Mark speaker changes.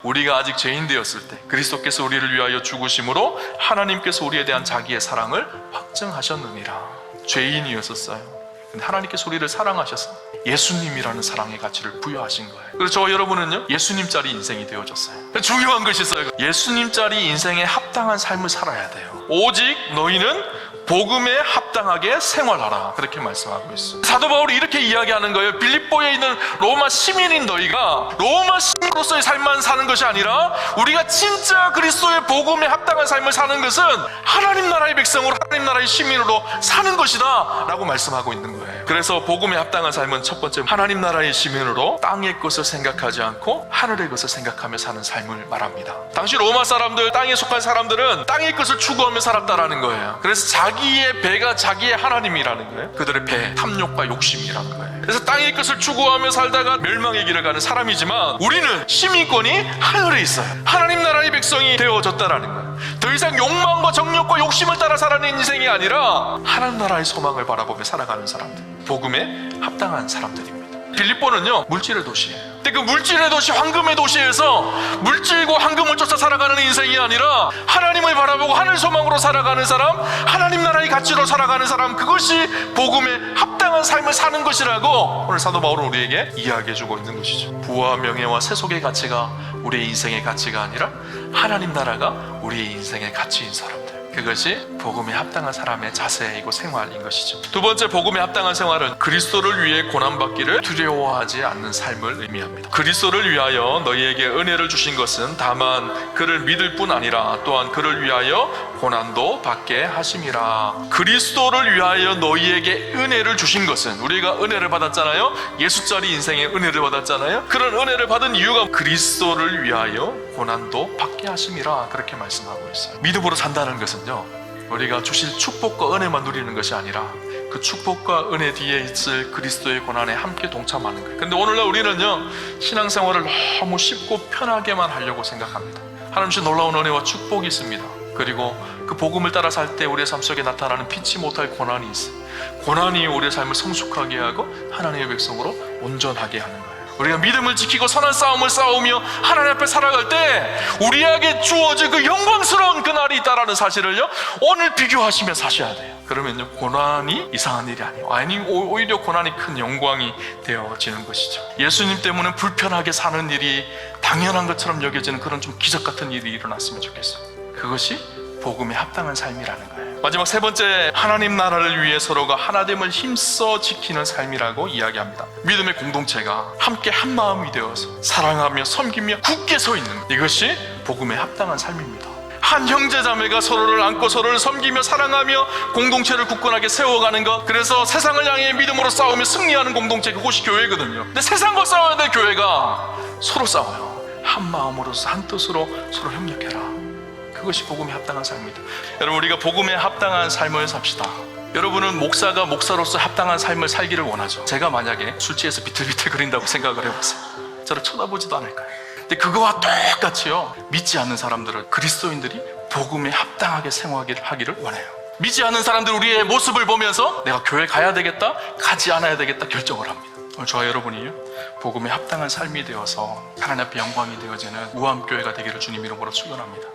Speaker 1: 우리가 아직 죄인 되었을 때 그리스도께서 우리를 위하여 죽으심으로 하나님께서 우리에 대한 자기의 사랑을 확증하셨느니라. 죄인이었었어요. 근데 하나님께서 우리를 사랑하셔서 예수님이라는 사랑의 가치를 부여하신 거예요. 그래서 저와 여러분은요, 예수님짜리 인생이 되어졌어요. 중요한 것이 있어요. 예수님짜리 인생에 합당한 삶을 살아야 돼요. 오직 너희는 복음에 합당하게 생활하라, 그렇게 말씀하고 있어요. 사도 바울이 이렇게 이야기하는 거예요. 빌립보에 있는 로마 시민인 너희가 로마 시민으로서의 삶만 사는 것이 아니라 우리가 진짜 그리스도의 복음에 합당한 삶을 사는 것은 하나님 나라의 백성으로, 하나님 나라의 시민으로 사는 것이다 라고 말씀하고 있는 거예요. 그래서 복음에 합당한 삶은 첫 번째, 하나님 나라의 시민으로 땅의 것을 생각하지 않고 하늘의 것을 생각하며 사는 삶을 말합니다. 당시 로마 사람들, 땅에 속한 사람들은 땅의 것을 추구하며 살았다라는 거예요. 그래서 자기의 배가 자기의 하나님이라는 거예요. 그들의 배, 탐욕과 욕심이라는 거예요. 그래서 땅의 것을 추구하며 살다가 멸망의 길을 가는 사람이지만 우리는 시민권이 하늘에 있어요. 하나님 나라의 백성이 되어졌다라는 거예요. 더 이상 욕망과 정욕과 욕심을 따라 살아가는 인생이 아니라 하나님 나라의 소망을 바라보며 살아가는 사람들, 복음에 합당한 사람들입니다. 빌립보는요, 물질의 도시예요. 근데 그 물질의 도시, 황금의 도시에서 물질과 황금을 쫓아 살아가는 인생이 아니라 하나님을 바라보고 하늘 소망으로 살아가는 사람, 하나님 나라의 가치로 살아가는 사람, 그것이 복음에 합당한 삶을 사는 것이라고 오늘 사도 바울은 우리에게 이야기해주고 있는 것이죠. 부와 명예와 세속의 가치가 우리의 인생의 가치가 아니라 하나님 나라가 우리의 인생의 가치인 사람들, 그것이 복음에 합당한 사람의 자세이고 생활인 것이죠. 두 번째, 복음에 합당한 생활은 그리스도를 위해 고난받기를 두려워하지 않는 삶을 의미합니다. 그리스도를 위하여 너희에게 은혜를 주신 것은 다만 그를 믿을 뿐 아니라 또한 그를 위하여 고난도 받게 하심이라. 그리스도를 위하여 너희에게 은혜를 주신 것은, 우리가 은혜를 받았잖아요. 예수짜리 인생에 은혜를 받았잖아요. 그런 은혜를 받은 이유가 그리스도를 위하여 고난도 받게 하심이라, 그렇게 말씀하고 있어요. 믿음으로 산다는 것은요, 우리가 주실 축복과 은혜만 누리는 것이 아니라 그 축복과 은혜 뒤에 있을 그리스도의 고난에 함께 동참하는 거예요. 근데 오늘날 우리는요, 신앙생활을 너무 쉽고 편하게만 하려고 생각합니다. 하나님 주신 놀라운 은혜와 축복이 있습니다. 그리고 그 복음을 따라 살 때 우리의 삶 속에 나타나는 피치 못할 고난이 있어요. 고난이 우리의 삶을 성숙하게 하고 하나님의 백성으로 온전하게 하는 거예요. 우리가 믿음을 지키고 선한 싸움을 싸우며 하나님 앞에 살아갈 때 우리에게 주어질 그 영광스러운 그날이 있다라는 사실을요, 오늘 비교하시며 사셔야 돼요. 그러면요, 고난이 이상한 일이 아니에요. 오히려 고난이 큰 영광이 되어지는 것이죠. 예수님 때문에 불편하게 사는 일이 당연한 것처럼 여겨지는 그런 좀 기적 같은 일이 일어났으면 좋겠어요. 그것이 복음에 합당한 삶이라는 거예요. 마지막 세 번째, 하나님 나라를 위해 서로가 하나됨을 힘써 지키는 삶이라고 이야기합니다. 믿음의 공동체가 함께 한 마음이 되어서 사랑하며 섬기며 굳게 서 있는, 이것이 복음에 합당한 삶입니다. 한 형제자매가 서로를 안고 서로를 섬기며 사랑하며 공동체를 굳건하게 세워가는 것, 그래서 세상을 향해 믿음으로 싸우며 승리하는 공동체, 그것이 교회거든요. 근데 세상과 싸워야 될 교회가 서로 싸워요. 한 마음으로서 한 뜻으로 서로 협력해라. 그것이 복음에 합당한 삶입니다. 여러분, 우리가 복음에 합당한 삶을 삽시다. 여러분은 목사가 목사로서 합당한 삶을 살기를 원하죠. 제가 만약에 술 취해서 비틀비틀 거린다고 생각을 해보세요. 저를 쳐다보지도 않을까요? 근데 그거와 똑같이요, 믿지 않는 사람들은, 그리스도인들이 복음에 합당하게 생활하기를 원해요. 믿지 않는 사람들 우리의 모습을 보면서 내가 교회 가야 되겠다, 가지 않아야 되겠다 결정을 합니다. 오늘 저와 여러분이요, 복음에 합당한 삶이 되어서 하나님 앞에 영광이 되어지는 우암교회가 되기를 주님 이름으로 축원합니다.